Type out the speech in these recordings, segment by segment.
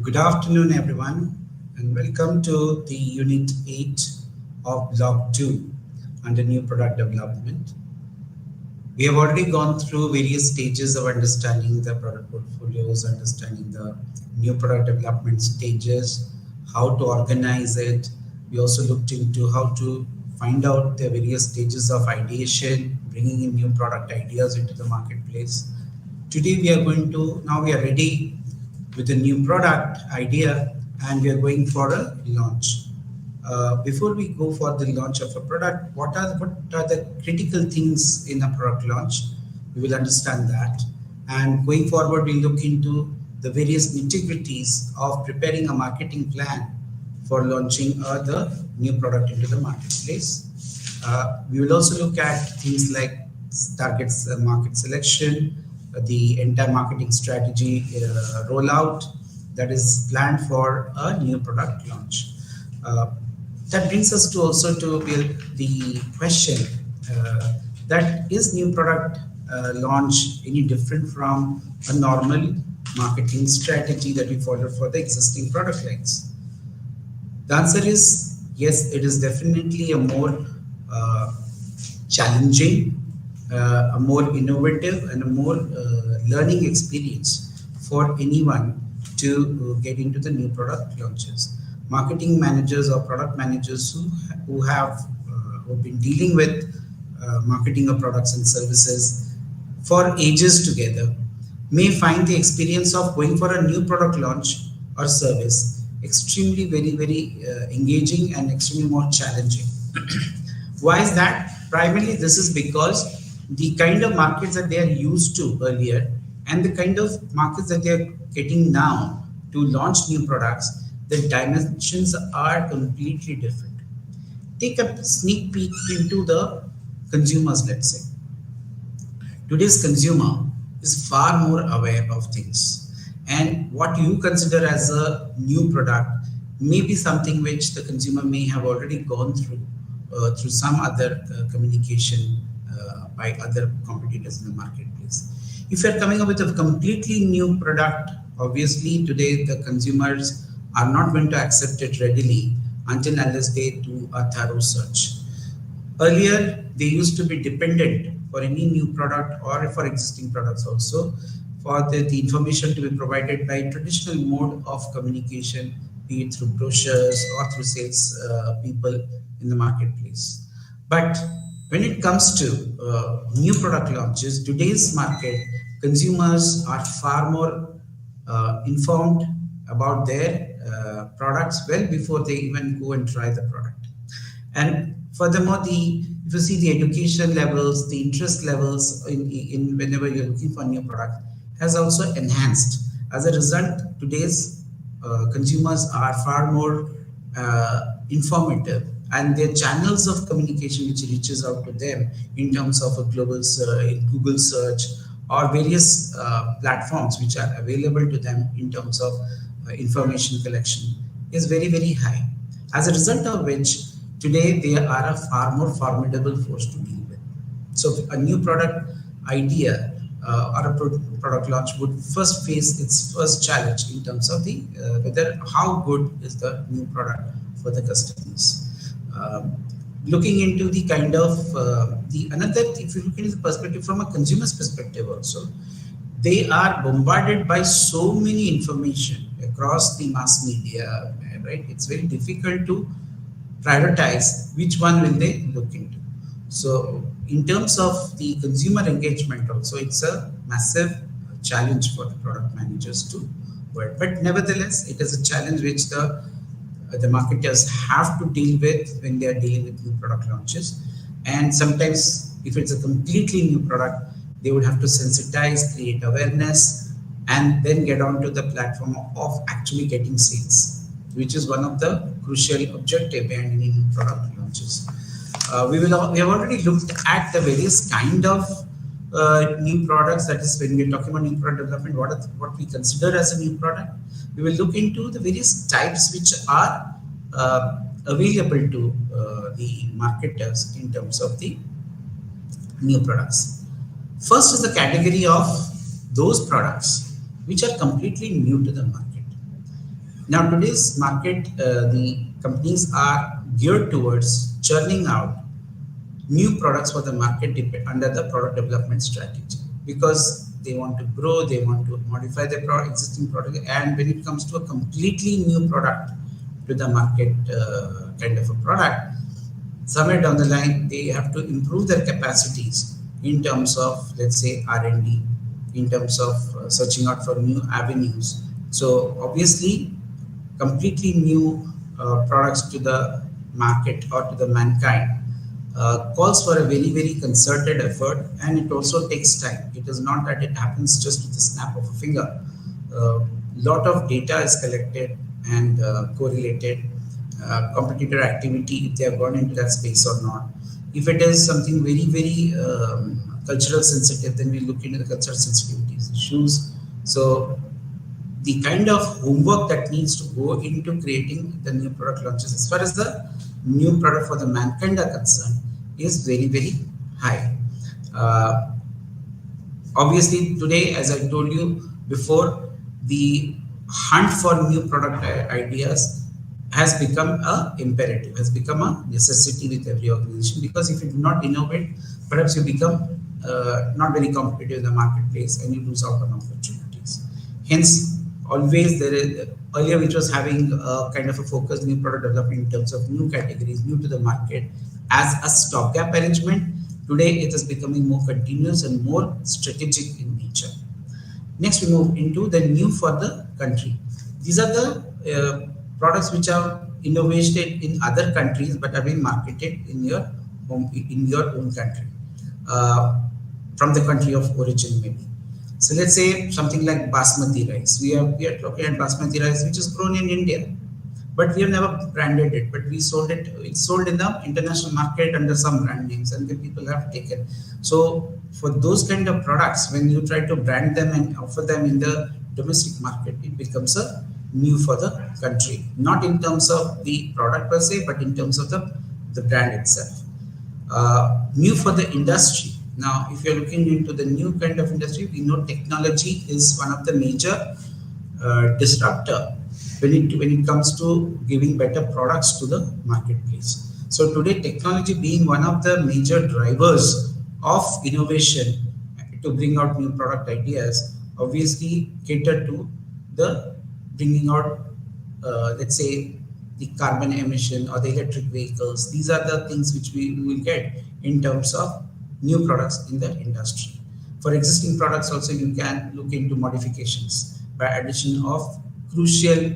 Good afternoon, everyone, and welcome to the Unit 8 of Block 2 under New Product Development. We have already gone through various stages of understanding the product portfolios, understanding the new product development stages, how to organize it. We also looked into how to find out the various stages of ideation, bringing in new product ideas into the marketplace. Today we are ready with a new product idea and we are going for a launch. Before we go for the launch of a product, what are the critical things in a product launch? We will understand that. And going forward, we look into the various nitty-gritties of preparing a marketing plan for launching the new product into the marketplace. We will also look at things like targets, market selection, the entire marketing strategy rollout that is planned for a new product launch. That brings us to also to the question that is new product launch any different from a normal marketing strategy that we follow for the existing product lines? The answer is yes, it is definitely a more challenging, a more innovative, and a more learning experience for anyone to get into the new product launches. Marketing managers or product managers who have who've been dealing with marketing of products and services for ages together may find the experience of going for a new product launch or service extremely very engaging and extremely more challenging. Why is that? Primarily, this is because the kind of markets that they are used to earlier and the kind of markets that they are getting now to launch new products, the dimensions are completely different. Take a sneak peek into the consumers, let's say. Today's consumer is far more aware of things, and what you consider as a new product may be something which the consumer may have already gone through some other communication by other competitors in the marketplace. If you're coming up with a completely new product, obviously today the consumers are not going to accept it readily until unless they do a thorough search. Earlier, they used to be dependent for any new product or for existing products also for the information to be provided by traditional mode of communication, be it through brochures or through sales people in the marketplace. But when it comes to new product launches, today's market, consumers are far more informed about their products well before they even go and try the product. And furthermore, if you see the education levels, the interest levels in whenever you're looking for a new product has also enhanced. As a result, today's consumers are far more informative, and their channels of communication which reaches out to them in terms of a global Google search or various platforms which are available to them in terms of information collection is very high. As a result of which, today they are a far more formidable force to deal with. So a new product idea or a product launch would first face its first challenge in terms of the whether how good is the new product for the customers. Looking into the kind of if you look into the perspective from a consumer's perspective also, they are bombarded by so many information across the mass media, right? It's very difficult to prioritize which one will they look into. So in terms of the consumer engagement also, it's a massive challenge for the product managers to work. But nevertheless, it is a challenge which the marketers have to deal with when they are dealing with new product launches. And sometimes if it's a completely new product, they would have to sensitize, create awareness, and then get onto the platform of actually getting sales, which is one of the crucial objective behind any new product launches. We have already looked at the various kind of new products. That is, when we're talking about new product development, what we consider as a new product. We will look into the various types which are available to the marketers in terms of the new products. First is the category of those products which are completely new to the market. Now, today's market, the companies are geared towards churning out new products for the market under the product development strategy, because they want to grow, they want to modify their existing product, and when it comes to a completely new product to the market, kind of a product, somewhere down the line they have to improve their capacities in terms of, let's say, R&D, in terms of searching out for new avenues. So obviously completely new products to the market or to the mankind calls for a very, very concerted effort, and it also takes time. It is not that it happens just with the snap of a finger. Lot of data is collected and correlated. Competitor activity, if they have gone into that space or not. If it is something very, very cultural sensitive, then we look into the cultural sensitivities issues. So the kind of homework that needs to go into creating the new product launches, as far as the new product for the mankind are concerned, is very, very high. Obviously today, as I told you before, the hunt for new product ideas has become a imperative, has become a necessity with every organization, because if you do not innovate, perhaps you become not very competitive in the marketplace and you lose out on opportunities. Hence, always there is, earlier which was having a kind of a focused new product development in terms of new categories, new to the market as a stopgap arrangement. Today it is becoming more continuous and more strategic in nature. Next, we move into the new for the country. These are the products which are innovated in other countries but are being marketed in your home, in your own country, from the country of origin maybe. So let's say something like basmati rice. We are talking at basmati rice, which is grown in India, but we have never branded it. But we sold it. It's sold in the international market under some brand names, and the people have taken. So for those kind of products, when you try to brand them and offer them in the domestic market, it becomes a new for the country. Not in terms of the product per se, but in terms of the brand itself. New for the industry. Now, if you're looking into the new kind of industry, we know technology is one of the major disruptor when it comes to giving better products to the marketplace. So today, technology being one of the major drivers of innovation to bring out new product ideas, obviously cater to the bringing out, let's say, the carbon emission or the electric vehicles. These are the things which we will get in terms of new products in the industry. For existing products also, you can look into modifications by addition of crucial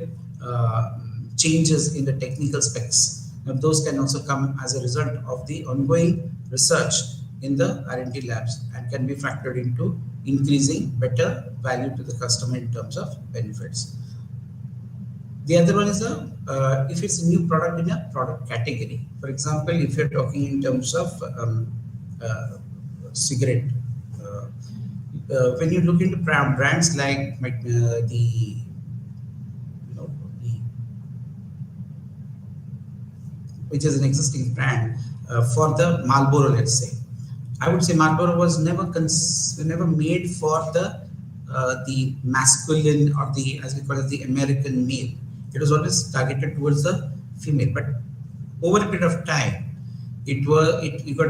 changes in the technical specs. Now, those can also come as a result of the ongoing research in the R&D labs and can be factored into increasing better value to the customer in terms of benefits. The other one is if it's a new product in a product category. For example, if you're talking in terms of cigarette, when you look into brands like which is an existing brand for the Marlboro, let's say. I would say Marlboro was never made for the masculine or the, as we call it, the American male. It was always targeted towards the female. But over a period of time, it got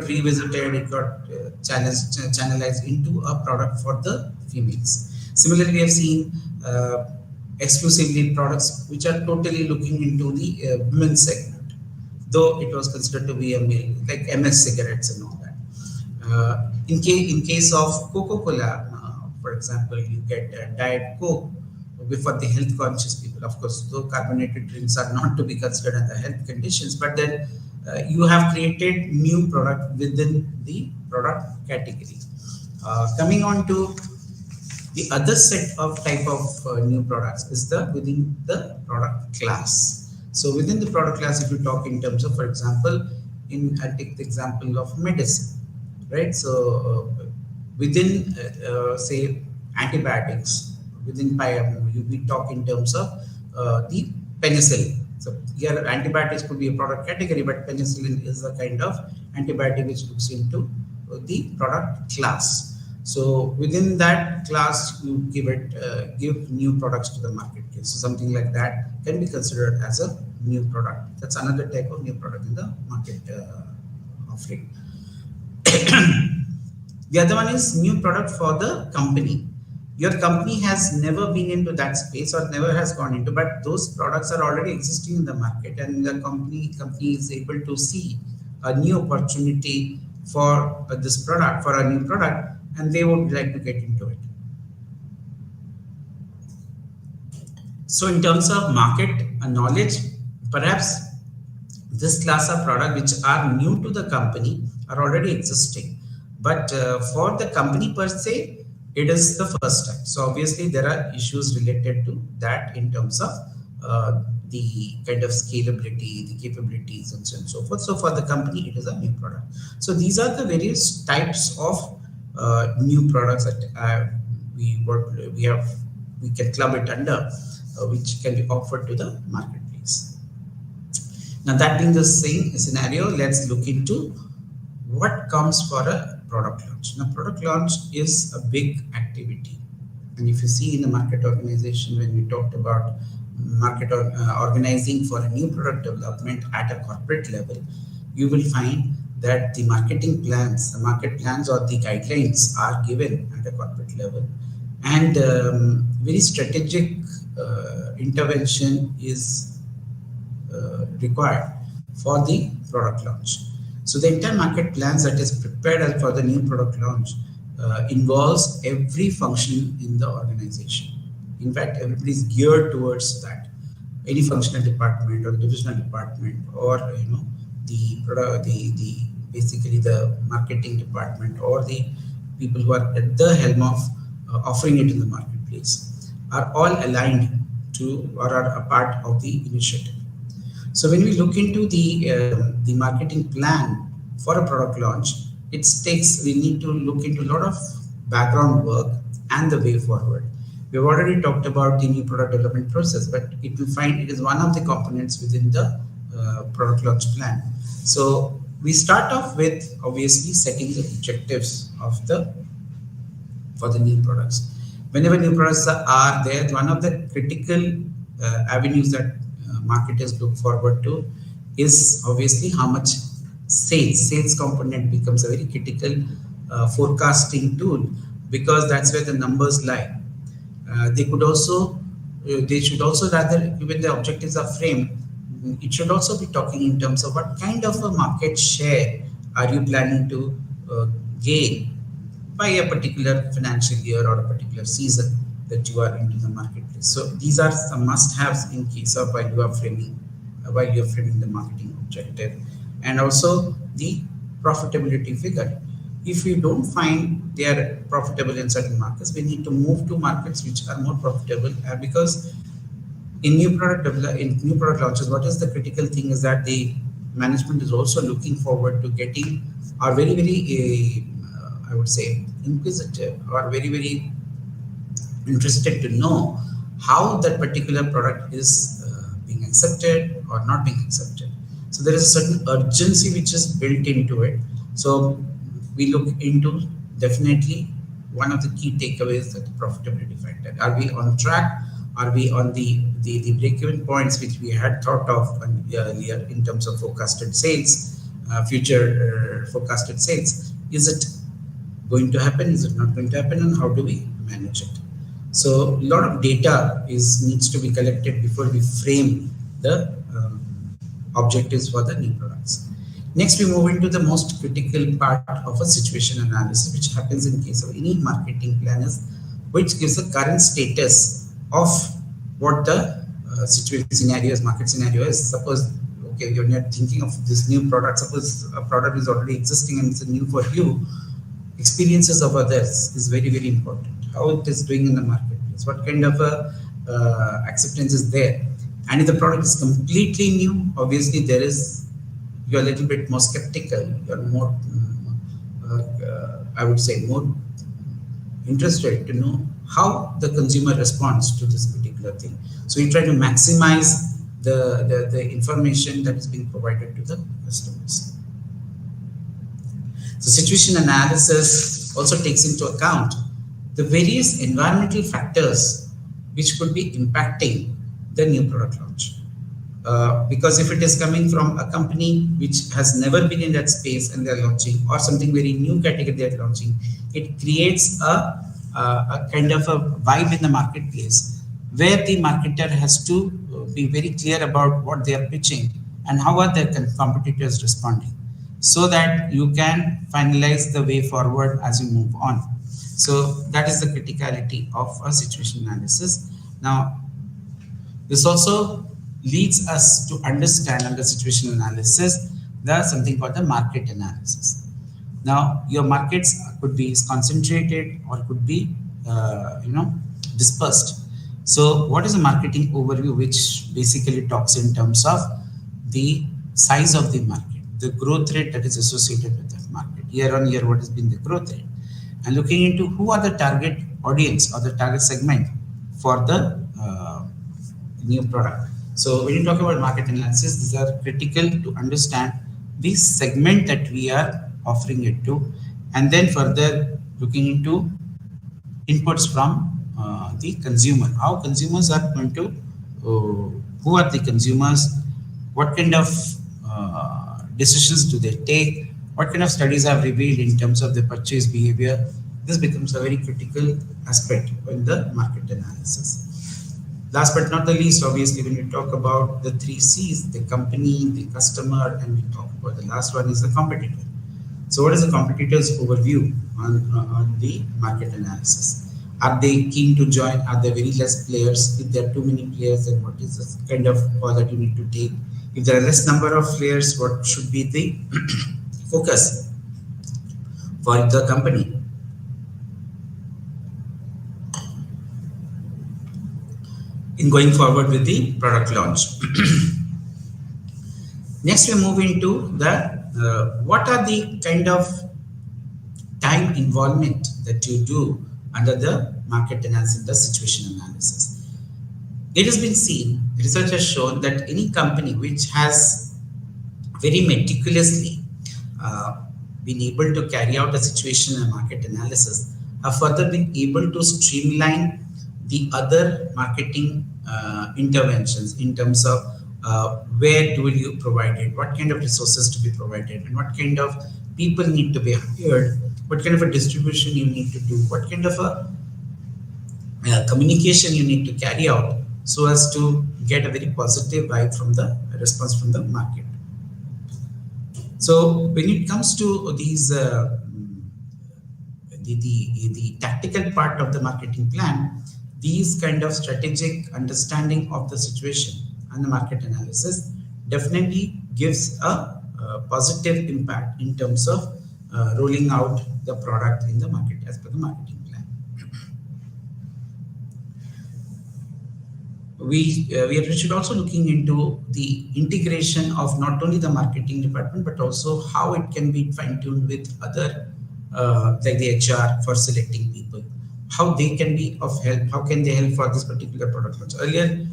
revisited, it got channelized into a product for the females. Similarly, we have seen exclusively products which are totally looking into the women's segment, though it was considered to be a male, like MS cigarettes and all that. In case of Coca-Cola, for example, you get Diet Coke for the health conscious people. Of course, though carbonated drinks are not to be considered under health conditions, but then you have created new product within the product category. Coming on to the other set of type of new products is within the product class. So within the product class, if you talk in terms of, for example, I'll take the example of medicine, right? So within, say, antibiotics, within we talk in terms of the penicillin. So here antibiotics could be a product category, but penicillin is a kind of antibiotic which looks into the product class. So within that class, you give new products to the marketplace. So something like that can be considered as a new product. That's another type of new product in the market offering. The other one is new product for the company. Your company has never been into that space or never has gone into, but those products are already existing in the market, and the company is able to see a new opportunity for this product, for a new product, and they would like to get into it. So in terms of market knowledge, perhaps this class of product which are new to the company are already existing, but for the company per se, it is the first time. So obviously there are issues related to that in terms of the kind of scalability, the capabilities, and so on and so forth. So for the company, it is a new product. So these are the various types of new products that we can club it under, which can be offered to the marketplace. Now that being the same scenario, let's look into what comes for a product launch. Now product launch is a big activity, and if you see in the market organization, when we talked about market organizing for a new product development at a corporate level, you will find that the market plans or the guidelines are given at a corporate level, and very strategic intervention is required for the product launch. So the entire market plans that is prepared for the new product launch involves every function in the organization. In fact, everybody is geared towards that. Any functional department or divisional department, or the basically the marketing department, or the people who are at the helm of offering it in the marketplace, are all aligned to or are a part of the initiative. So when we look into the marketing plan for a product launch, we need to look into a lot of background work and the way forward. We've already talked about the new product development process, but it will find it is one of the components within the product launch plan. So we start off with obviously setting the objectives for the new products. Whenever new products are there, one of the critical avenues that marketers look forward to is obviously how much sales component becomes a very critical forecasting tool, because that's where the numbers lie. They should also, rather, when the objectives are framed, it should also be talking in terms of what kind of a market share are you planning to gain by a particular financial year or a particular season that you are into the marketplace. So these are some must-haves in case of while you are framing the marketing objective, and also the profitability figure. If you don't find they are profitable in certain markets, we need to move to markets which are more profitable, because in new product launches, what is the critical thing is that the management is also looking forward to getting, are very, very I would say inquisitive, or very, very interested to know how that particular product is being accepted or not being accepted. So there is a certain urgency which is built into it. So we look into, definitely one of the key takeaways, that the profitability factor. Are we on track? Are we on the break-even points which we had thought of earlier in terms of forecasted sales, future forecasted sales? Is it going to happen? Is it not going to happen? And how do we manage it? So a lot of data needs to be collected before we frame the objectives for the new products. Next, we move into the most critical part of a situation analysis, which happens in case of any marketing plan, which gives the current status of what the market scenario is. Suppose, okay, you're not thinking of this new product. Suppose a product is already existing and it's new for you. Experiences of others is very, very important. How it is doing in the marketplace, what kind of acceptance is there, and if the product is completely new, obviously you're a little bit more skeptical. You're more, I would say, more interested to know how the consumer responds to this particular thing. So we try to maximize the information that is being provided to the customers. So situation analysis also takes into account the various environmental factors which could be impacting the new product launch. Because if it is coming from a company which has never been in that space and they're launching, or something very new category they're launching, it creates a kind of a vibe in the marketplace where the marketer has to be very clear about what they are pitching and how are their competitors responding, so that you can finalize the way forward as you move on. So that is the criticality of a situation analysis. Now, this also leads us to understand under situation analysis, there's something called the market analysis. Now, your markets could be concentrated or could be, dispersed. So, what is a marketing overview, which basically talks in terms of the size of the market, the growth rate that is associated with that market, year on year, what has been the growth rate, and looking into who are the target audience or the target segment for the new product. So when you talk about market analysis, these are critical to understand the segment that we are offering it to, and then further looking into inputs from the consumer. How consumers are going to, who are the consumers, what kind of decisions do they take, what kind of studies have revealed in terms of the purchase behavior. This becomes a very critical aspect in the market analysis. Last but not the least, obviously, when you talk about the 3 C's, the company, the customer, and we talk about the last one is the competitor. So what is the competitor's overview on the market analysis? Are they keen to join? Are there very less players? If there are too many players, then what is the kind of call that you need to take? If there are less number of players, what should be the focus for the company? In going forward with the product launch. Next, we move into the what are the kind of time involvement that you do under the market analysis, the situation analysis. It has been seen, research has shown that any company which has very meticulously been able to carry out a situation and market analysis have further been able to streamline the other marketing interventions in terms of where do you provide it, what kind of resources to be provided, and what kind of people need to be hired, what kind of a distribution you need to do, what kind of a communication you need to carry out so as to get a very positive vibe from the response from the market. So when it comes to these the tactical part of the marketing plan, these kind of strategic understanding of the situation and the market analysis definitely gives a positive impact in terms of rolling out the product in the market as per the marketing plan. We should also looking into the integration of not only the marketing department but also how it can be fine-tuned with other like the HR for selecting people, how they can be of help, how can they help for this particular product launch. Earlier,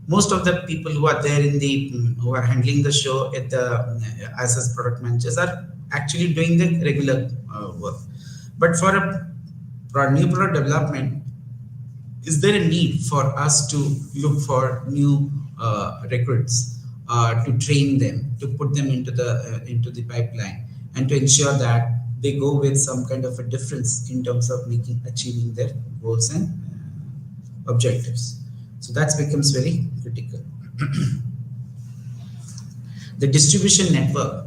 most of the people who are there in the who are handling the show at the as product managers are actually doing the regular work. But for a new product development, is there a need for us to look for new recruits, to train them, to put them into the pipeline, and to ensure that they go with some kind of a difference in terms of achieving their goals and objectives. So that becomes very critical. The distribution network.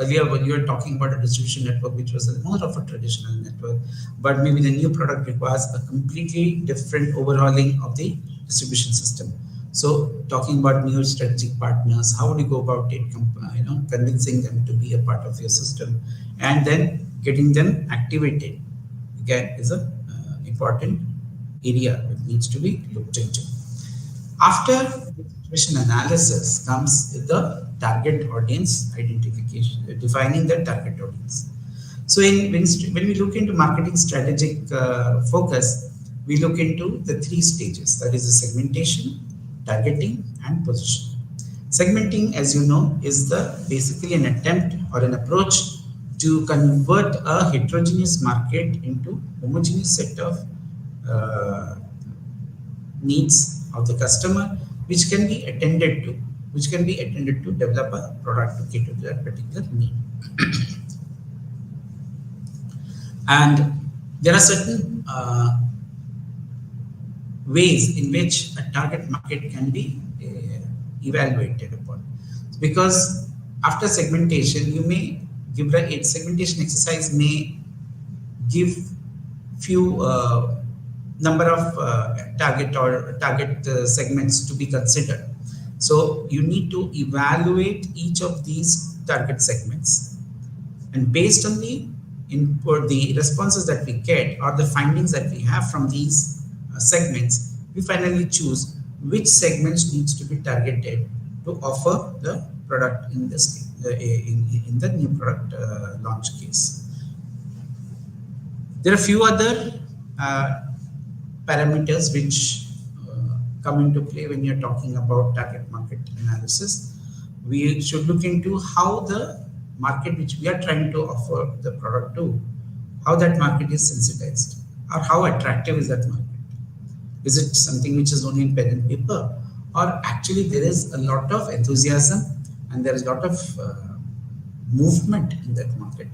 Earlier, when you were talking about a distribution network, which was more of a traditional network, but maybe the new product requires a completely different overhauling of the distribution system. So, talking about new strategic partners, how would you go about it? Convincing them to be a part of your system, and then getting them activated. Again, is a important area that needs to be looked into. After situation analysis comes the target audience identification, defining the target audience. So when we look into marketing strategic focus, we look into the three stages, that is the segmentation, targeting, and positioning. Segmenting, as you know, is the basically an attempt or an approach to convert a heterogeneous market into homogeneous set of uh, needs of the customer, which can be attended to, develop a product to cater to that particular need. And there are certain ways in which a target market can be evaluated upon. Because after segmentation, you may give a segmentation exercise may give few number of target segments to be considered. So you need to evaluate each of these target segments, and based on the input, the responses that we get or the findings that we have from these segments, we finally choose which segments needs to be targeted to offer the product in this in the new product launch case. There are a few other parameters which come into play when you're talking about target market analysis. We should look into how the market which we are trying to offer the product to, how that market is sensitized, or how attractive is that market. Is it something which is only in pen and paper, or actually there is a lot of enthusiasm and there is a lot of movement in that market,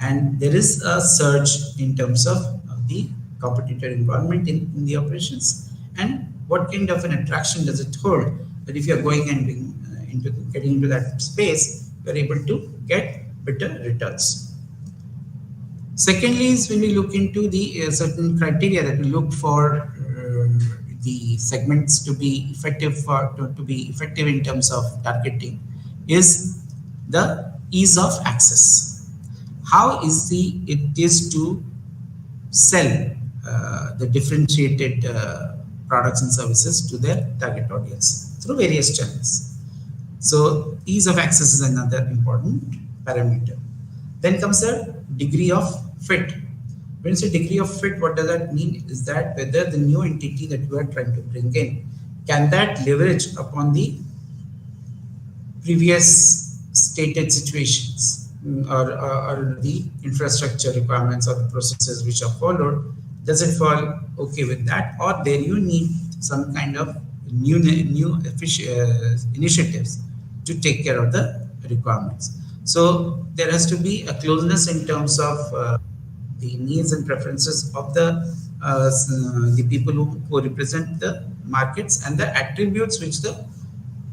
and there is a surge in terms of the competitor involvement in the operations, and what kind of an attraction does it hold that if you are going and getting into that space, you are able to get better returns. Secondly is when we look into the certain criteria that we look for the segments to be effective in terms of targeting is the ease of access. How easy it is to sell the differentiated products and services to their target audience through various channels. So ease of access is another important parameter. Then comes the degree of fit. When you say degree of fit, what does that mean? Is that whether the new entity that you are trying to bring in, can that leverage upon the previous stated situations or the infrastructure requirements or the processes which are followed? Does it fall okay with that, or there you need some kind of new initiatives to take care of the requirements? So there has to be a closeness in terms of the needs and preferences of the people who represent the markets, and the attributes which the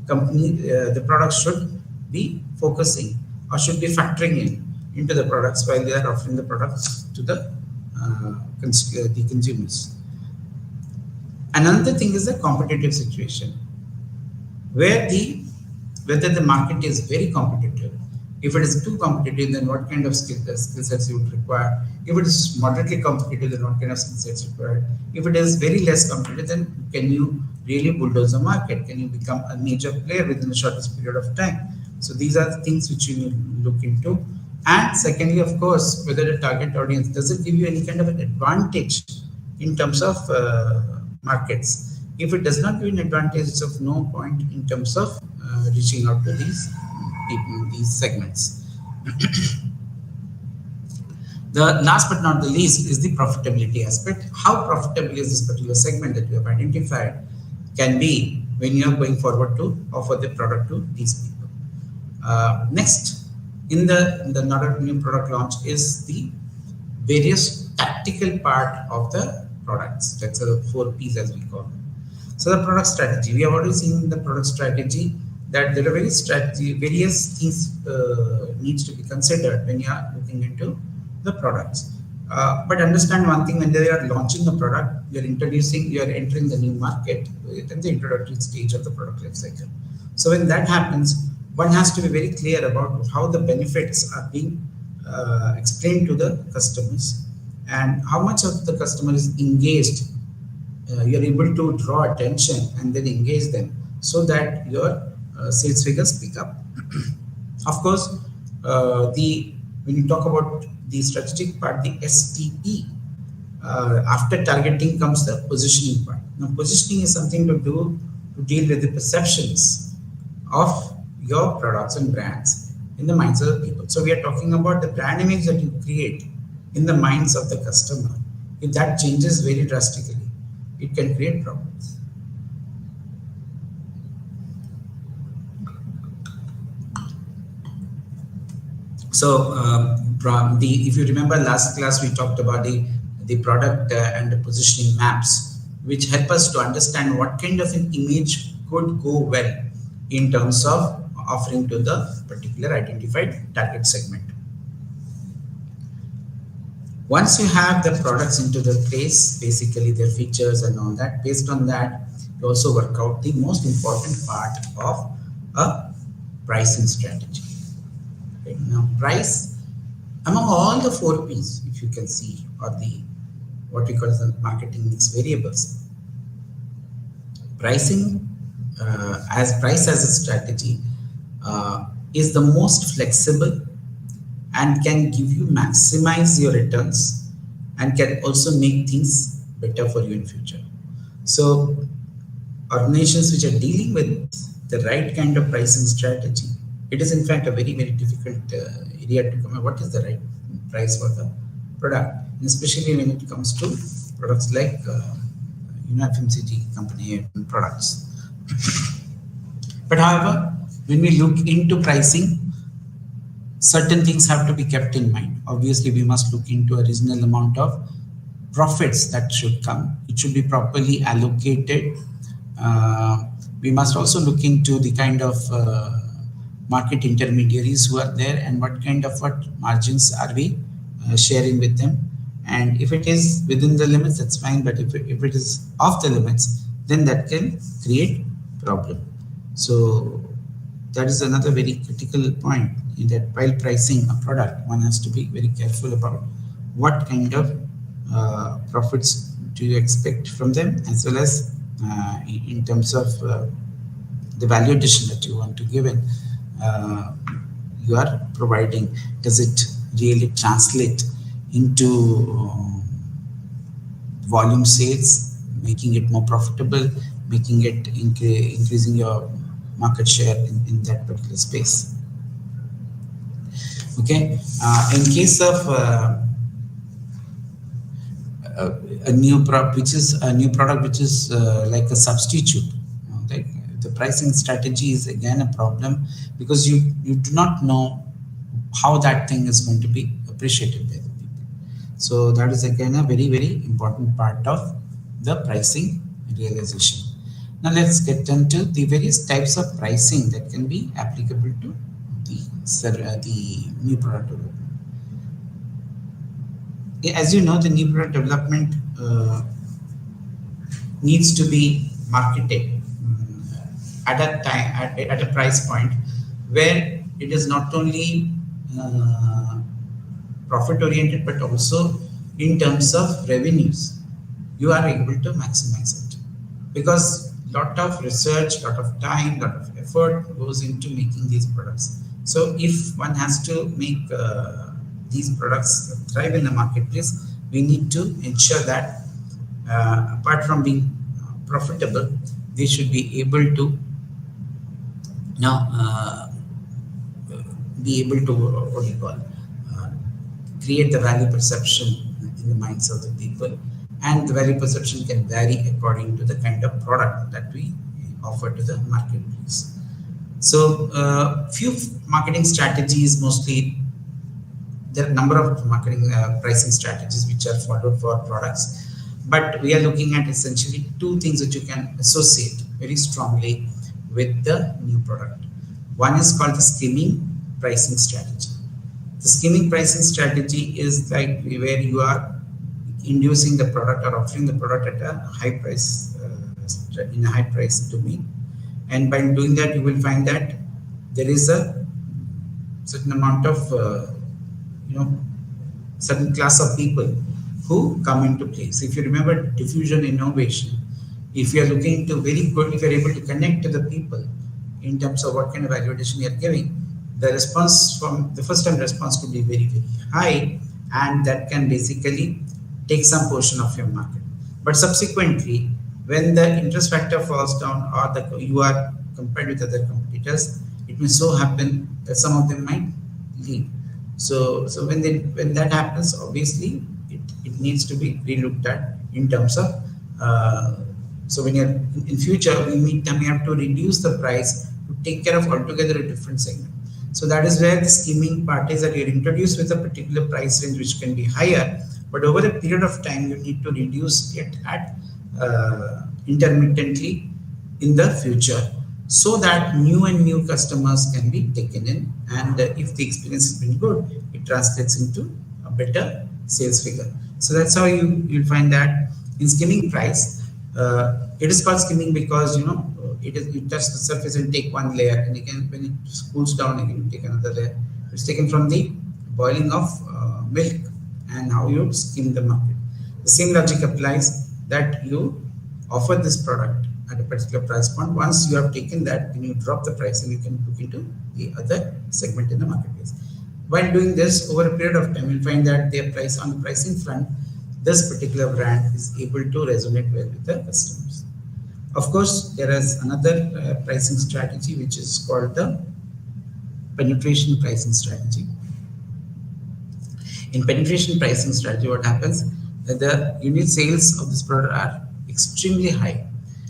company, the product should be focusing or should be factoring into the products while they are offering the products to the consumers. Another thing is the competitive situation, where whether the market is very competitive. If it is too competitive, then what kind of skill sets you would require? If it is moderately competitive, then what kind of skill sets required? If it is very less competitive, then can you really bulldoze the market? Can you become a major player within the shortest period of time? So these are the things which you need to look into. And secondly, of course, whether the target audience, does it give you any kind of an advantage in terms of markets? If it does not give an advantage, it's of no point in terms of reaching out to these people, these segments. The last but not the least is the profitability aspect. How profitable is this particular segment that you have identified can be when you are going forward to offer the product to these people. Next, in the new product launch is the various tactical part of the products. That's a 4 P's as we call them. So the product strategy, we have already seen the product strategy, that there are various things needs to be considered when you are looking into the products. But understand one thing: when they are launching a product, you are entering the new market at the introductory stage of the product life cycle. So when that happens, one has to be very clear about how the benefits are being explained to the customers, and how much of the customer is engaged. You're able to draw attention and then engage them so that your sales figures pick up. Of course, when you talk about the strategic part, the STE. After targeting comes the positioning part. Now, positioning is something to do to deal with the perceptions of your products and brands in the minds of the people. So we are talking about the brand image that you create in the minds of the customer. If that changes very drastically, it can create problems. So from the, if you remember last class, we talked about the product and the positioning maps, which help us to understand what kind of an image could go well in terms of offering to the particular identified target segment. Once you have the products into the place, basically their features and all that, based on that, you also work out the most important part of a pricing strategy. Okay. Now, price among all the 4 P's, if you can see, or the what we call as the marketing mix variables, pricing as price as a strategy is the most flexible and can give you maximize your returns and can also make things better for you in future. So organizations which are dealing with the right kind of pricing strategy, it is in fact a very, very difficult area to come up. What is the right price for the product, and especially when it comes to products like FMCG company products. But however, when we look into pricing, certain things have to be kept in mind. Obviously, we must look into a reasonable amount of profits that should come. It should be properly allocated. We must also look into the kind of market intermediaries who are there and what kind of margins are we sharing with them. And if it is within the limits, that's fine. But if it is off the limits, then that can create problem. So that is another very critical point, in that while pricing a product, one has to be very careful about what kind of profits do you expect from them, as well as in terms of the value addition that you want to give in you are providing. Does it really translate into volume sales, making it more profitable, making it increasing your market share in that particular space? Okay, in case of a new product, which is like a substitute, like the pricing strategy is again a problem, because you do not know how that thing is going to be appreciated by the people. So that is again a very, very important part of the pricing realization. Now let's get into the various types of pricing that can be applicable to the new product development. As you know, the new product development needs to be marketed at a time at a price point where it is not only profit oriented, but also in terms of revenues, you are able to maximize it, because lot of research, lot of time, lot of effort goes into making these products. So if one has to make these products thrive in the marketplace, we need to ensure that apart from being profitable, they should be able to now be able to what do you call create the value perception in the minds of the people, and the value perception can vary according to the kind of product that we offer to the marketplace. So few marketing strategies, mostly there are a number of marketing pricing strategies which are followed for products, but we are looking at essentially two things that you can associate very strongly with the new product. One is called the skimming pricing strategy. The skimming pricing strategy is like where you are inducing the product or offering the product at a high price in a high price domain, and by doing that you will find that there is a certain amount of certain class of people who come into place. If you remember diffusion innovation, if you are looking to very good, if you are able to connect to the people in terms of what kind of value addition you are giving, the response from the first time response could be very, very high, and that can basically take some portion of your market. But subsequently, when the interest factor falls down or you are compared with other competitors, it may so happen that some of them might leave. So when that happens, obviously it needs to be relooked at in terms of so when you're in future may have to reduce the price to take care of altogether a different segment. So that is where the scheming part is, that you're introduced with a particular price range which can be higher, but over a period of time you need to reduce it at intermittently in the future, so that new customers can be taken in, and if the experience has been good, it translates into a better sales figure. So that's how you'll find that in skimming price. It is called skimming because you touch the surface and take one layer, and again when it cools down again you take another layer. It's taken from the boiling of milk and how you skim the market. The same logic applies, that you offer this product at a particular price point. Once you have taken that, then you drop the price and you can look into the other segment in the marketplace. While doing this over a period of time, you'll find that their price on the pricing front, this particular brand is able to resonate well with the customers. Of course, there is another pricing strategy which is called the penetration pricing strategy. In penetration pricing strategy, what happens, that the unit sales of this product are extremely high.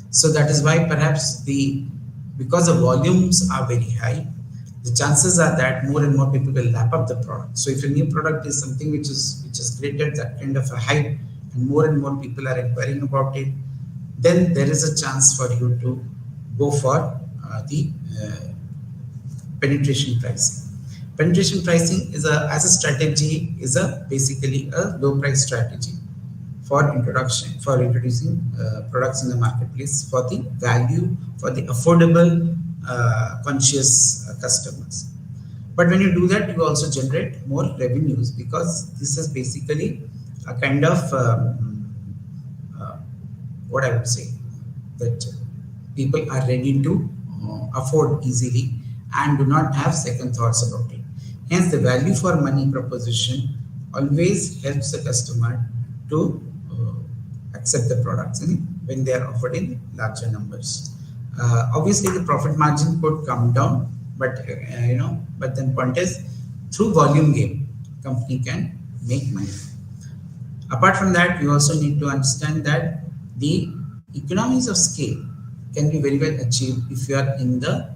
So that is why perhaps because the volumes are very high, the chances are that more and more people will lap up the product. So if a new product is something which is created that kind of a hype, and more people are inquiring about it, then there is a chance for you to go for the penetration pricing. Penetration pricing is as a strategy is basically a low price strategy for introducing products in the marketplace for the value, for the affordable conscious customers. But when you do that, you also generate more revenues, because this is basically a kind of what I would say, that people are ready to afford easily and do not have second thoughts about it. Hence, the value for money proposition always helps the customer to accept the products when they are offered in larger numbers. Obviously, the profit margin could come down, but but then point is, through volume game, company can make money. Apart from that, you also need to understand that the economies of scale can be very well achieved if you are in the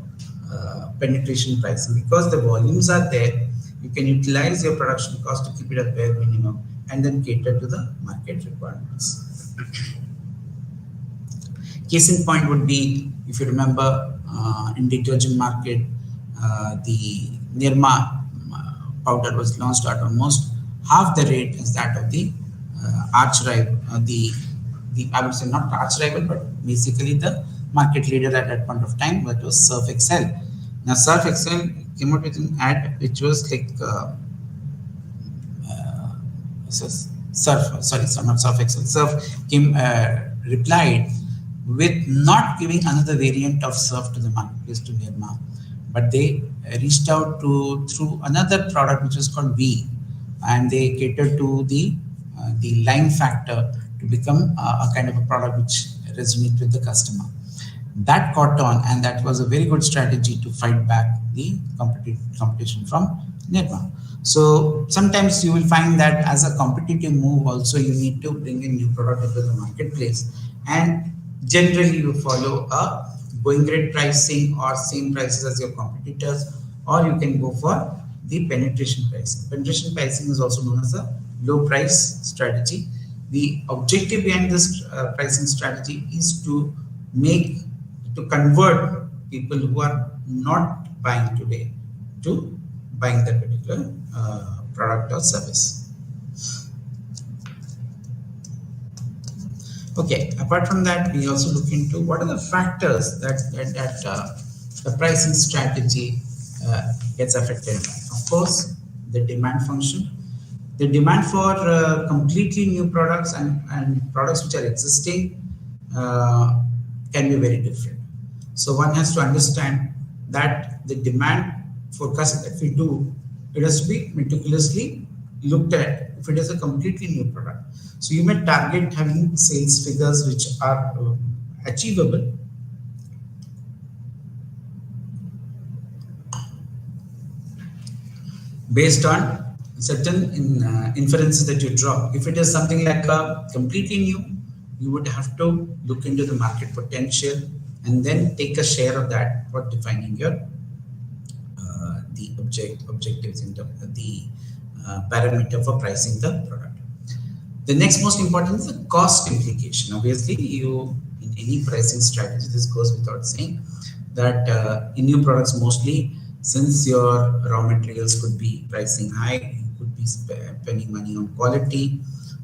penetration pricing, because the volumes are there. You can utilize your production cost to keep it at bare minimum and then cater to the market requirements. Case in point would be, if you remember, in detergent market, the Nirma powder was launched at almost half the rate as that of the arch rival, I would say not arch rival, but basically the market leader at that point of time, that was Surf Excel. Now Surf Excel came out with an ad which was like Surf came replied with not giving another variant of Surf to the marketplace, to Nirma, but they reached out through another product which was called V, and they catered to the lime factor to become a kind of a product which resonates with the customer. That caught on, and that was a very good strategy to fight back the competition from Nirma. So sometimes you will find that as a competitive move also, you need to bring a new product into the marketplace, and generally you follow a going rate pricing or same prices as your competitors, or you can go for the penetration pricing. Penetration pricing is also known as a low price strategy. The objective behind this pricing strategy is to convert people who are not buying today to buying that particular product or service. Okay, apart from that, we also look into what are the factors that the pricing strategy gets affected by. Of course, the demand function. The demand for completely new products and products which are existing can be very different. So one has to understand that the demand forecast that we do, it has to be meticulously looked at if it is a completely new product. So you may target having sales figures which are achievable based on certain inferences that you draw. If it is something like a completely new, you would have to look into the market potential and then take a share of that for defining your the objectives in terms of the parameter for pricing the product. The next most important is the cost implication. Obviously, you in any pricing strategy, this goes without saying that in new products mostly, since your raw materials could be pricing high, you could be spending money on quality.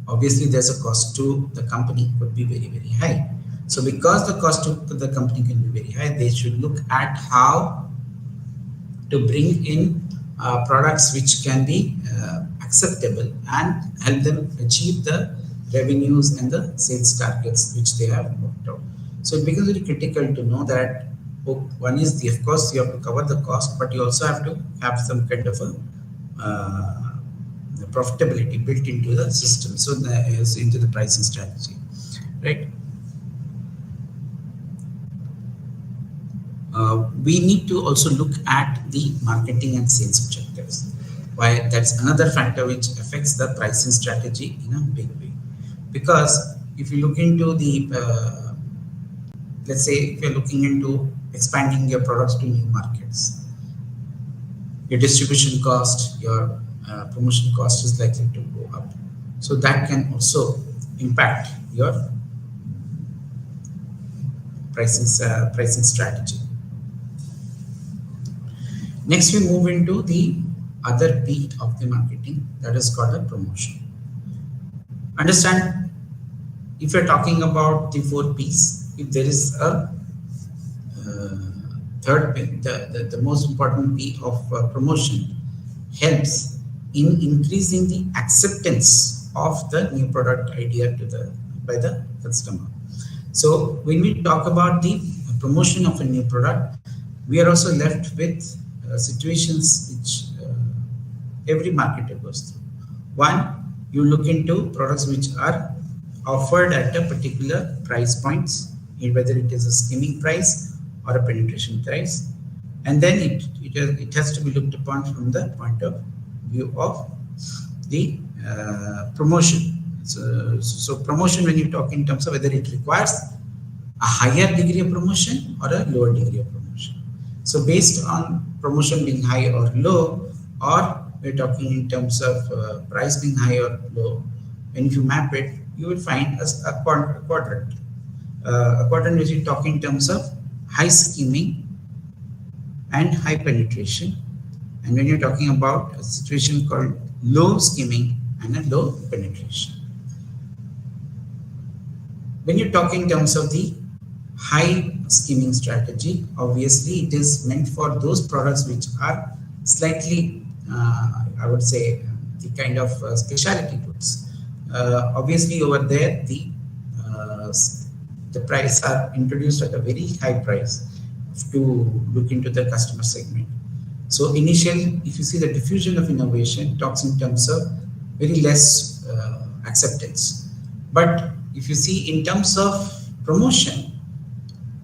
Obviously, there's a cost to the company could be very high. So because the cost to the company can be very high, they should look at how to bring in products which can be acceptable and help them achieve the revenues and the sales targets which they have worked out. So it becomes very critical to know that one is of course you have to cover the cost, but you also have to have some kind of a profitability built into the system, so into the pricing strategy, right? We need to also look at the marketing and sales objectives. Why? That's another factor which affects the pricing strategy in a big way. Because if you look into the, let's say, if you're looking into expanding your products to new markets, your distribution cost, your promotion cost is likely to go up. So that can also impact your pricing strategy. Next, we move into the other P of the marketing, that is called a promotion. Understand, if you're talking about the 4 P's, if there is a third P, the most important P of promotion helps in increasing the acceptance of the new product idea by the customer. So when we talk about the promotion of a new product, we are also left with situations which every marketer goes through. One, you look into products which are offered at a particular price points, whether it is a skimming price or a penetration price, and then it has to be looked upon from the point of view of the promotion. So promotion, when you talk in terms of whether it requires a higher degree of promotion or a lower degree of promotion. So based on promotion being high or low, or we're talking in terms of price being high or low, when you map it, you will find a quadrant. A quadrant which you talk in terms of high skimming and high penetration. And when you're talking about a situation called low skimming and a low penetration. When you talk in terms of the high skimming strategy, obviously it is meant for those products which are slightly, I would say, the kind of specialty goods. Obviously over there, the price are introduced at a very high price to look into the customer segment. So initially, if you see the diffusion of innovation, talks in terms of very less acceptance. But if you see in terms of promotion,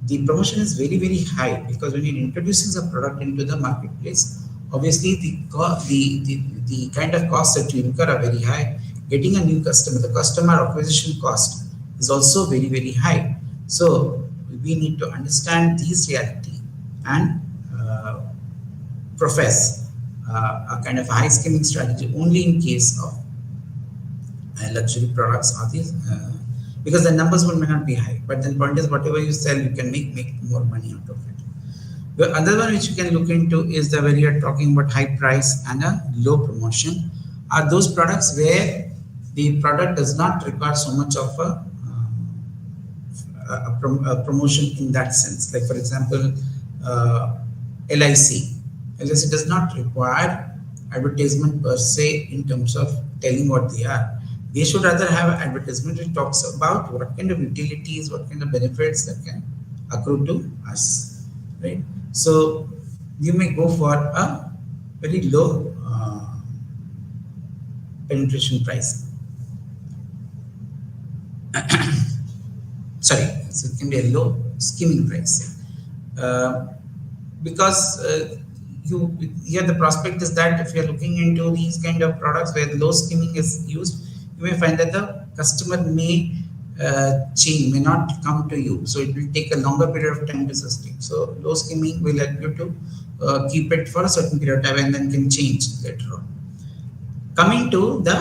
the promotion is very high, because when you're introducing a product into the marketplace, obviously the kind of costs that you incur are very high. Getting a new customer, the customer acquisition cost is also very high. So we need to understand these reality and profess a kind of high skimming strategy only in case of luxury products or these, because the numbers may not be high, but then point is whatever you sell, you can make more money out of it. The other one which you can look into is the where you are talking about high price and a low promotion, are those products where the product does not require so much of a promotion in that sense. Like for example, LIC does not require advertisement per se in terms of telling what they are. They should rather have an advertisement which talks about what kind of utilities, what kind of benefits that can accrue to us, right? So you may go for a very low penetration pricing. Sorry, so it can be a low skimming pricing. Uh, because you here the prospect is that if you're looking into these kind of products where low skimming is used, you may find that the customer may change, may not come to you. So it will take a longer period of time to sustain. So low skimming will help you to keep it for a certain period of time and then can change later on. Coming to the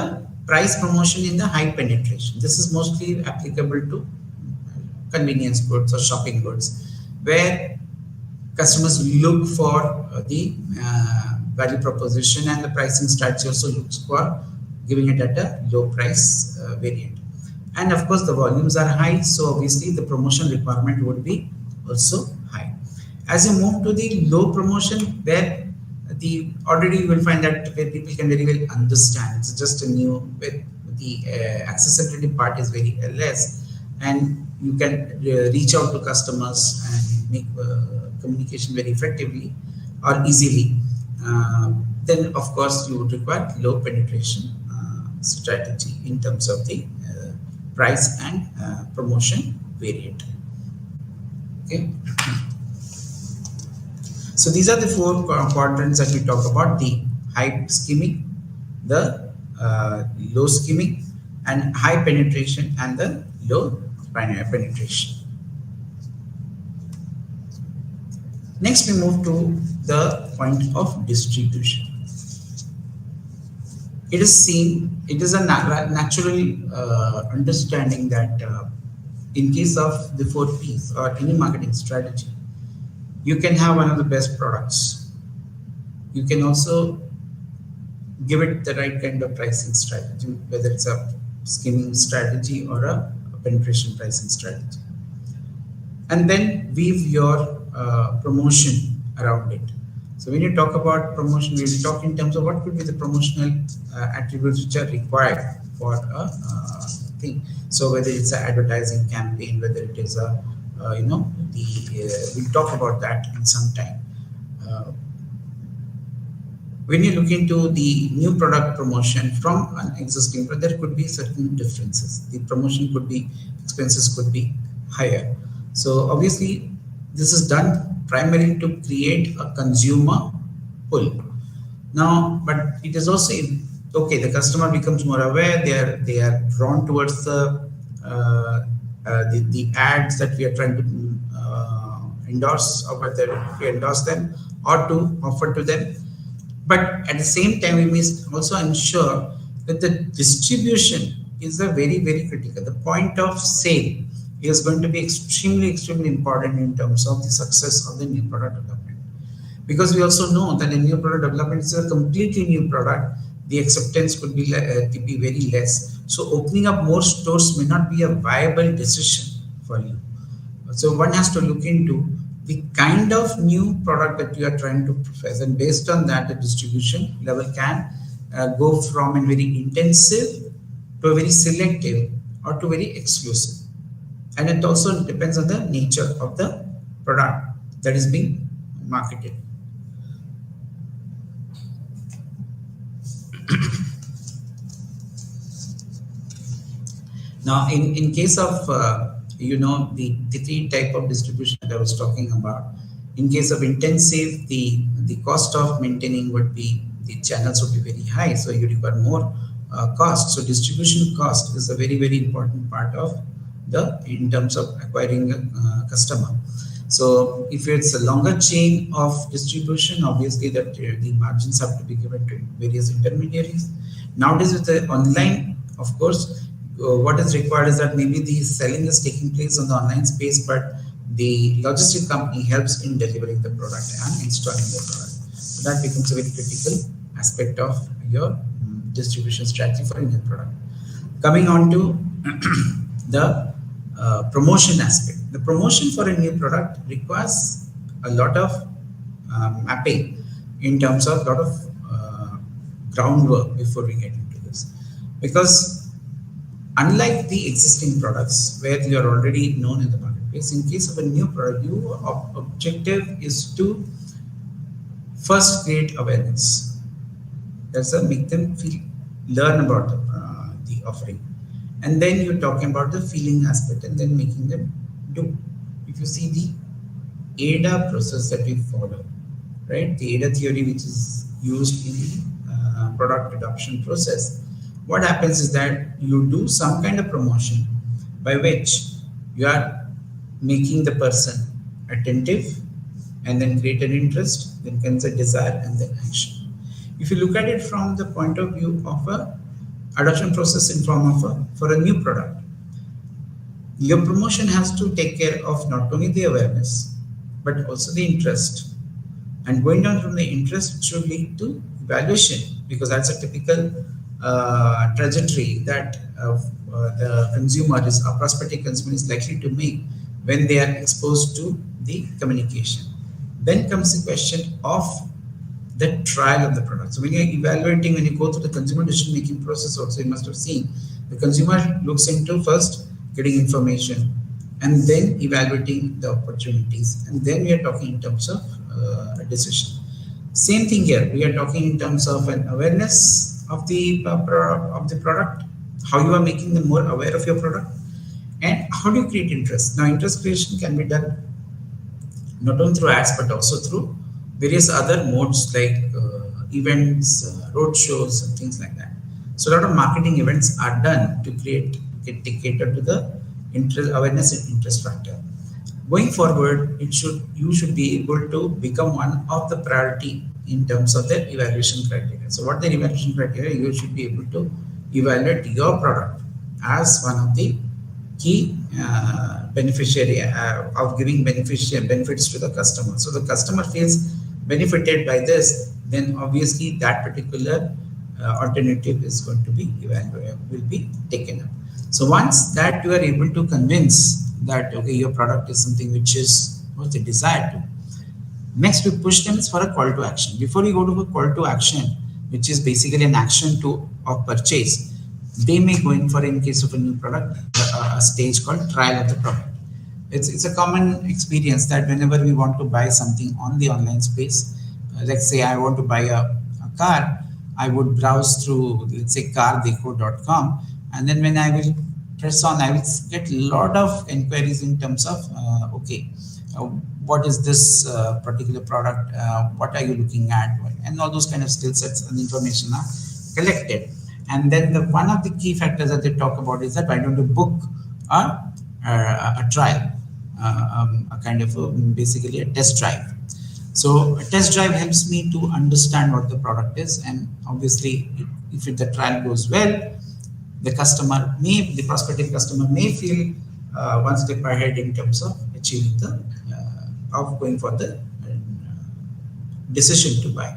price promotion in the high penetration, this is mostly applicable to convenience goods or shopping goods, where customers look for the value proposition, and the pricing strategy also looks for giving it at a low price variant. And of course, the volumes are high, so obviously the promotion requirement would be also high. As you move to the low promotion, where the already you will find that where people can very well understand it's just a new, with the accessibility part is very less, and you can reach out to customers and make communication very effectively or easily. Then of course you would require low penetration strategy in terms of the price and promotion variant. Okay. So these are the four quadrants that we talk about: the high skimming, the low skimming, and high penetration, and the low penetration. Next, we move to the point of distribution. It is seen, it is a natural understanding that in case of the 4Ps or any marketing strategy, you can have one of the best products. You can also give it the right kind of pricing strategy, whether it's a skimming strategy or a penetration pricing strategy. And then weave your promotion around it. So when you talk about promotion, we will talk in terms of what could be the promotional attributes which are required for a thing. So whether it's an advertising campaign, whether it is a we'll talk about that in some time. When you look into the new product promotion from an existing product, there could be certain differences. The promotion could be, expenses could be higher. So obviously, this is done primarily to create a consumer pull. Now, but it is also okay. The customer becomes more aware. They are drawn towards the ads that we are trying to endorse, or whether to endorse them or to offer to them. But at the same time, we must also ensure that the distribution is a very, very critical. The point of sale is going to be extremely, extremely important in terms of the success of the new product development. Because we also know that a new product development is a completely new product. The acceptance could be very less. So opening up more stores may not be a viable decision for you. So one has to look into the kind of new product that you are trying to profess, and based on that, the distribution level can go from a very intensive to a very selective or to very exclusive. And it also depends on the nature of the product that is being marketed. Now, in case of the three type of distribution that I was talking about, in case of intensive, the cost of maintaining would be, the channels would be very high, so you require more cost. So distribution cost is a very, very important part of in terms of acquiring a customer. So if it's a longer chain of distribution, obviously that the margins have to be given to various intermediaries. Nowadays with the online, of course, what is required is that maybe the selling is taking place on the online space, but the logistic company helps in delivering the product and installing the product. So that becomes a very critical aspect of your distribution strategy for a new product. Coming on to the promotion aspect. The promotion for a new product requires a lot of mapping in terms of a lot of groundwork before we get into this. Because unlike the existing products where you are already known in the marketplace, in case of a new product, your objective is to first create awareness. That's make them feel learn about the offering. And then you're talking about the feeling aspect and then making them do. If you see the ADA process that we follow, right? The ADA theory, which is used in the product adoption process, what happens is that you do some kind of promotion by which you are making the person attentive and then create an interest, then comes a desire and then action. If you look at it from the point of view of a adoption process in form of for a new product, your promotion has to take care of not only the awareness but also the interest, and going down from the interest should lead to evaluation, because that's a typical trajectory that the consumer is a prospective consumer is likely to make when they are exposed to the communication. Then comes the question of the trial of the product. So when you're evaluating, when you go through the consumer decision making process, also you must have seen the consumer looks into first getting information and then evaluating the opportunities, and then we are talking in terms of a decision. Same thing here. We are talking in terms of an awareness of the product, how you are making them more aware of your product, and how do you create interest. Now, interest creation can be done not only through ads but also through various other modes like events, road shows, and things like that. So, a lot of marketing events are done to cater to the interest, awareness, and interest factor. Going forward, you should be able to become one of the priority in terms of the evaluation criteria. So, what the evaluation criteria? You should be able to evaluate your product as one of the key beneficiary of giving benefits to the customer. So the customer feels benefited by this, then obviously that particular alternative is going to be evaluated, will be taken up. So once that you are able to convince that okay, your product is something which is what they desire to, next we push them for a call to action. Before you go to a call to action, which is basically an action to of purchase, they may go in for, in case of a new product, a stage called trial of the product. It's a common experience that whenever we want to buy something on the online space, let's say I want to buy a car, I would browse through, let's say, cardeco.com, and then when I will press on, I will get a lot of inquiries in terms of okay, what is this particular product, what are you looking at, and all those kind of skill sets and information are collected. And then one of the key factors that they talk about is that why don't you book a trial, a kind of basically a test drive. So a test drive helps me to understand what the product is, and obviously if the trial goes well, the prospective customer may feel one step ahead in terms of achieving of going for the decision to buy.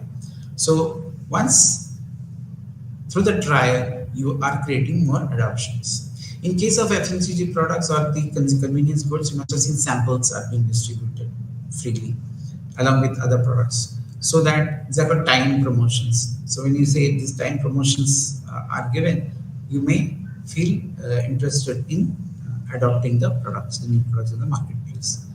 So once through the trial, you are creating more adoptions. In case of FMCG products or the convenience goods, you must have seen samples are being distributed freely along with other products. So that there are time promotions. So when you say these time promotions are given, you may feel interested in adopting the new products in the marketplace.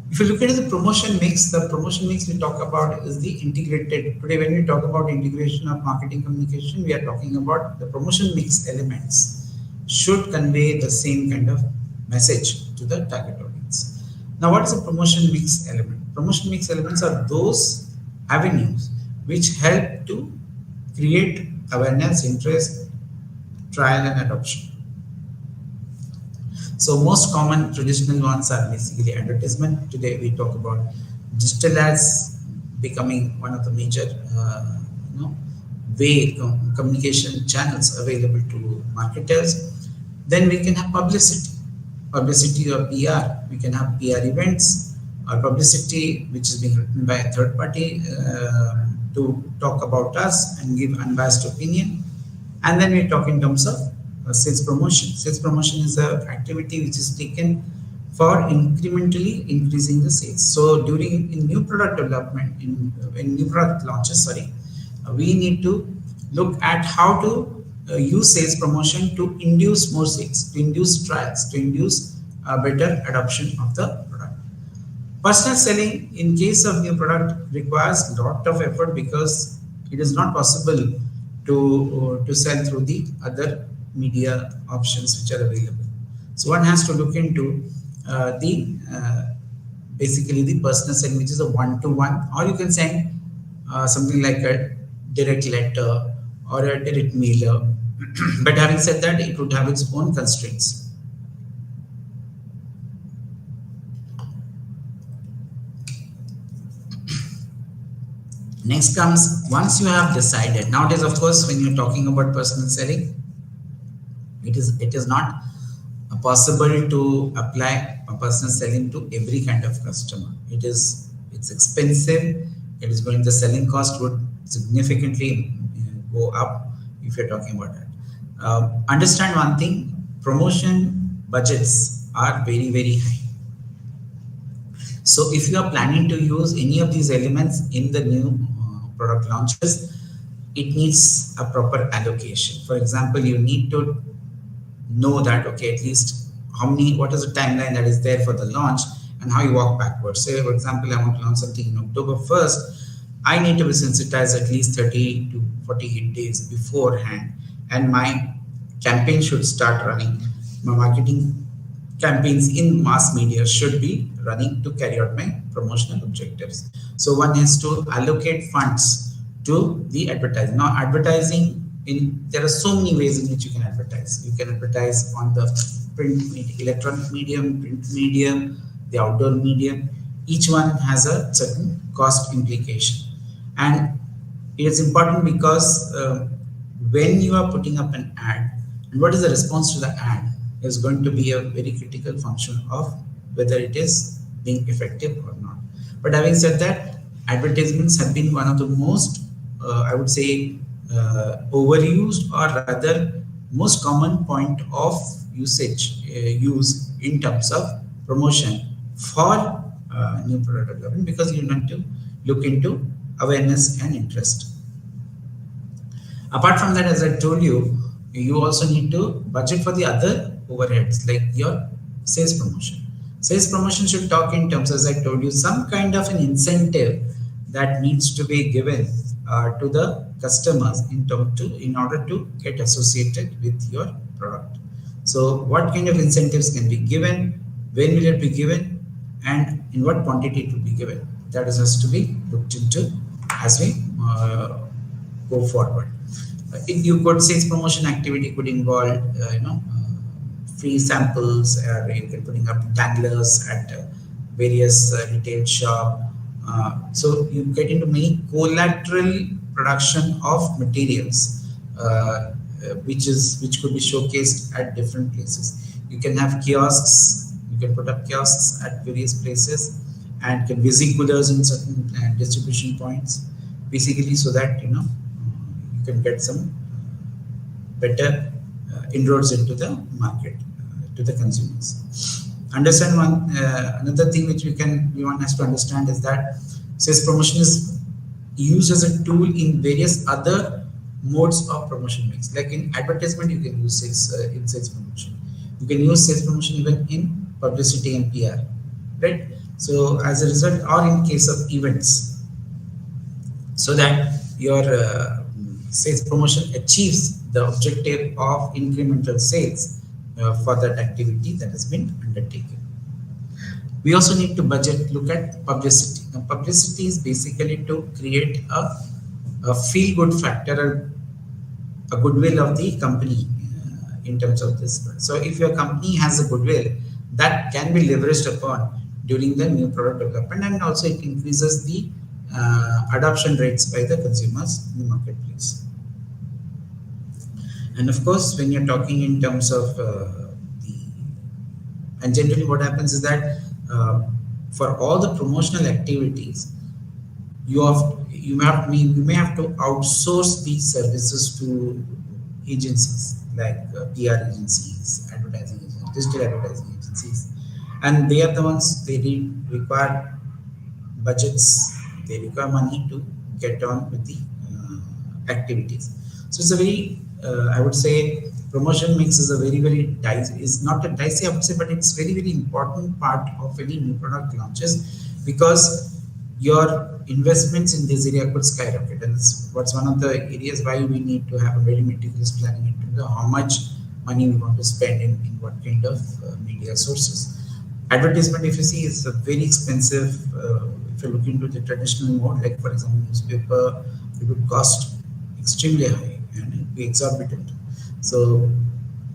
If you look at the promotion mix we talk about is the integrated. Today, when we talk about integration of marketing communication, we are talking about the promotion mix elements should convey the same kind of message to the target audience. Now, what is a promotion mix element? Promotion mix elements are those avenues which help to create awareness, interest, trial, and adoption. So most common traditional ones are basically advertisement. Today we talk about digital ads becoming one of the major communication channels available to marketers. Then we can have publicity or PR. We can have PR events or publicity which is being written by a third party to talk about us and give unbiased opinion. And then we talk in terms of sales promotion. Sales promotion is an activity which is taken for incrementally increasing the sales. So in new product development, in new product launches, we need to look at how to use sales promotion to induce more sales, to induce trials, to induce better adoption of the product. Personal selling in case of new product requires a lot of effort because it is not possible to sell through the other media options which are available. So one has to look into the basically the personal selling, which is a one-to-one, or you can send something like a direct letter or a direct mailer. But having said that, it would have its own constraints. Next comes, once you have decided, nowadays of course when you're talking about personal selling, it is not possible to apply a personal selling to every kind of customer. It's expensive. It is going, the selling cost would significantly go up if you're talking about that. Understand one thing: promotion budgets are very, very high. So if you are planning to use any of these elements in the new product launches, it needs a proper allocation. For example, you need to know that, okay, at least what is the timeline that is there for the launch, and how you walk backwards. Say, for example, I want to launch something in October 1st. I need to be sensitized at least 30 to 48 days beforehand, and my campaign should start running. My marketing campaigns in mass media should be running to carry out my promotional objectives. So one has to allocate funds to the advertising. Now, advertising, there are so many ways in which you can advertise. You can advertise on the electronic medium, print medium, the outdoor medium. Each one has a certain cost implication, and it is important because when you are putting up an ad, and what is the response to the ad is going to be a very critical function of whether it is being effective or not. But having said that, advertisements have been one of the most, I would say, overused, or rather most common point of use in terms of promotion for new product development, because you need to look into awareness and interest. Apart from that, as I told you, you also need to budget for the other overheads like your sales promotion. Sales promotion should talk in terms, as I told you, some kind of an incentive that needs to be given to the customers in order to get associated with your product. So what kind of incentives can be given, when will it be given, and in what quantity it will be given? That has to be looked into as we go forward. You could, sales promotion activity could involve free samples, or you can putting up danglers at various retail shop. So you get into many collateral production of materials, which could be showcased at different places. You can have kiosks. You can put up kiosks at various places, and can vesiculars in certain distribution points, basically, so that you can get some better inroads into the market, to the consumers. Understand another thing which one has to understand is that sales promotion is used as a tool in various other modes of promotion mix. Like in advertisement, you can use sales promotion. You can use sales promotion even in publicity and PR, right? So as a result, or in case of events, so that your sales promotion achieves the objective of incremental sales for that activity that has been undertaken. We also need to look at publicity. Now, publicity is basically to create a feel-good factor, a goodwill of the company in terms of this. So if your company has a goodwill, that can be leveraged upon during the new product development, and also it increases the adoption rates by the consumers in the marketplace. And of course, when you're talking in terms of and generally what happens is that for all the promotional activities, you may have to outsource these services to agencies like PR agencies, advertising agencies, digital advertising agencies, and they are the ones, they require budgets, they require money to get on with the activities. So it's a very, I would say, promotion mix is a very, very dicey, is not a dicey, I would say, but it's very, very important part of any new product launches, because your investments in this area could skyrocket. And that's what's one of the areas why we need to have a very meticulous planning in terms of how much money we want to spend in what kind of media sources. Advertisement, if you see, is a very expensive. If you look into the traditional mode, like for example, newspaper, it would cost extremely high and it would be exorbitant. So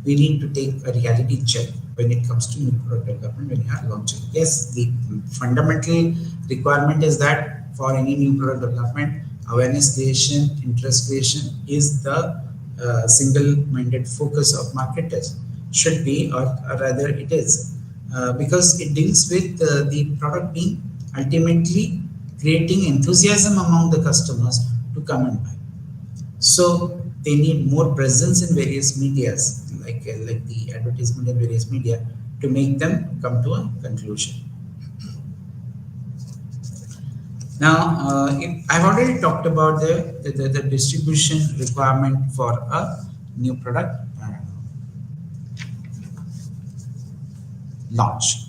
we need to take a reality check when it comes to new product development when you are launching. Yes, the fundamental requirement is that for any new product development, awareness creation, interest creation is the single-minded focus of marketers. Should be, or rather, it is, because it deals with the product being ultimately creating enthusiasm among the customers to come and buy. So they need more presence in various medias, like the advertisement in various media, to make them come to a conclusion. Now, I've already talked about the distribution requirement for a new product launch.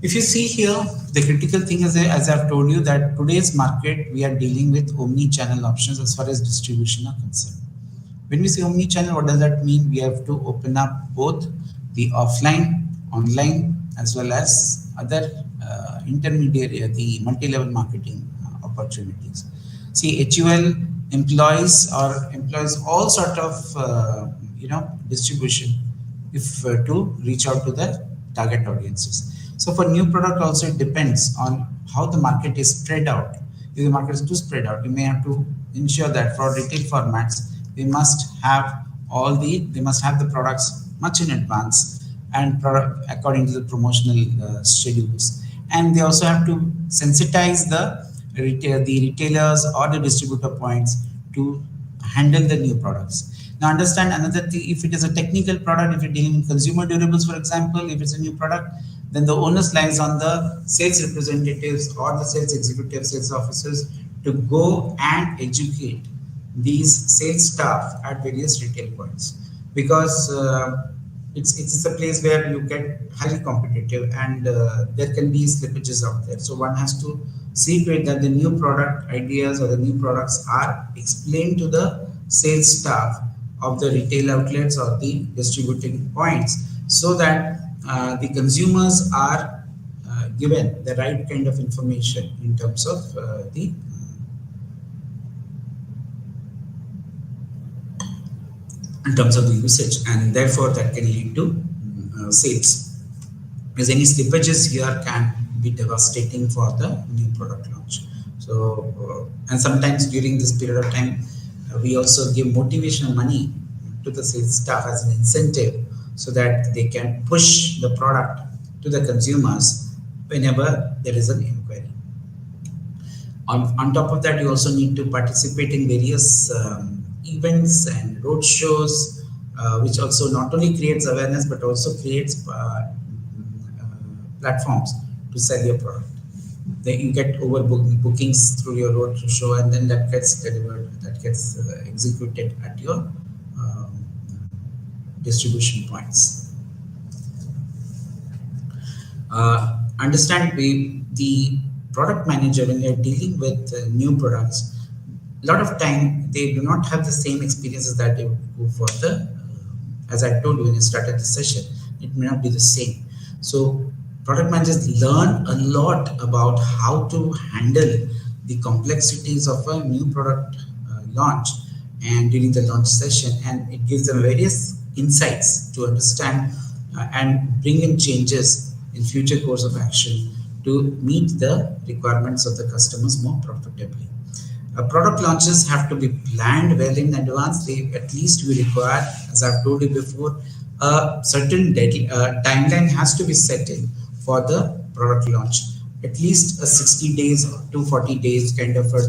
If you see here, the critical thing is, as I've told you, that today's market, we are dealing with omni-channel options as far as distribution are concerned. When we say omni-channel, what does that mean? We have to open up both the offline, online, as well as other intermediary, the multi-level marketing opportunities. See, HUL employs all sort of distribution if to reach out to the target audiences. So for new product also, it depends on how the market is spread out. If the market is too spread out, you may have to ensure that for retail formats, they must have the products much in advance and according to the promotional schedules. And they also have to sensitize the retailers or the distributor points to handle the new products. Now understand another thing, if it is a technical product, if you're dealing with consumer durables, for example, if it's a new product, then the onus lies on the sales representatives or the sales executives, sales officers to go and educate these sales staff at various retail points, because it's a place where you get highly competitive and there can be slippages out there. So one has to see to it that the new product ideas or the new products are explained to the sales staff of the retail outlets or the distributing points, so that the consumers are given the right kind of information in terms of the usage, and therefore that can lead to sales, because any slippages here can be devastating for the new product launch. So and sometimes during this period of time, we also give motivational money to the sales staff as an incentive, so that they can push the product to the consumers whenever there is an inquiry. On top of that, you also need to participate in various events and road shows, which also not only creates awareness but also creates platforms to sell your product. Then you get bookings through your road show, and then that gets delivered, that gets executed at your distribution points. Understand, the product manager, when you're dealing with new products, a lot of time they do not have the same experiences that they would go for the, as I told you when you started the session, it may not be the same. So product managers learn a lot about how to handle the complexities of a new product launch and during the launch session, and it gives them various insights to understand and bring in changes in future course of action to meet the requirements of the customers more profitably. Product launches have to be planned well in advance. They at least we require, as I've told you before, a certain timeline has to be set in for the product launch. At least a 60 days to 40 days kind of a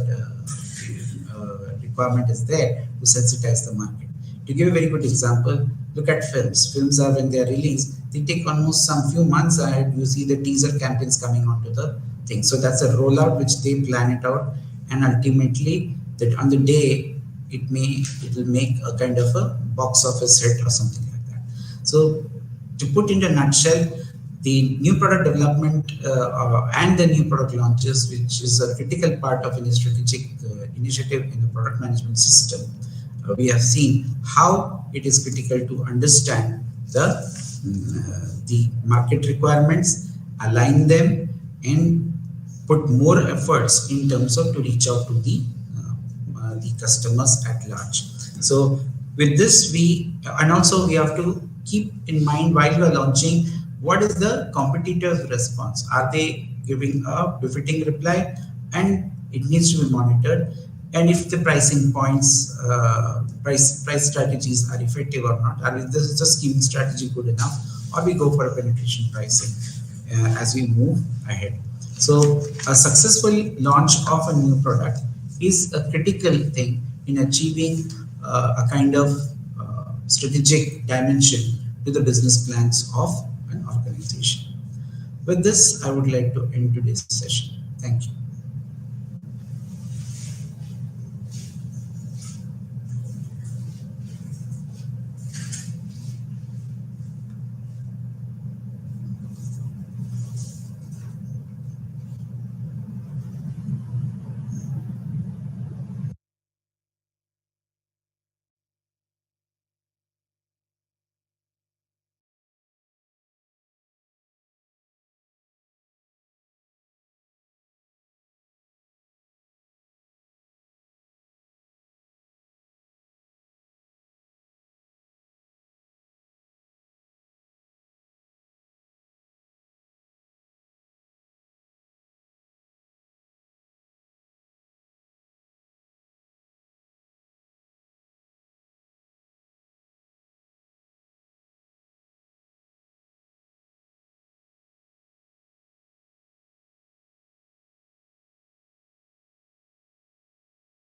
requirement is there to sensitize the market. To give a very good example, look at films. Films are, when they are released, they take almost some few months ahead. You see the teaser campaigns coming onto the thing. So that's a rollout which they plan it out, and ultimately that on the day it will make a kind of a box office hit or something like that. So to put in a nutshell, The new product development and the new product launches, which is a critical part of any strategic initiative in the product management system, we have seen how it is critical to understand the market requirements, align them, and put more efforts in terms of to reach out to the customers at large. So with this, and also we have to keep in mind while we are launching, what is the competitor's response? Are they giving a befitting reply? And it needs to be monitored. And if the pricing points, price strategies are effective or not, or is this a scheme strategy good enough, or we go for a penetration pricing as we move ahead. So a successful launch of a new product is a critical thing in achieving a kind of strategic dimension to the business plans of an organization. With this, I would like to end today's session. Thank you.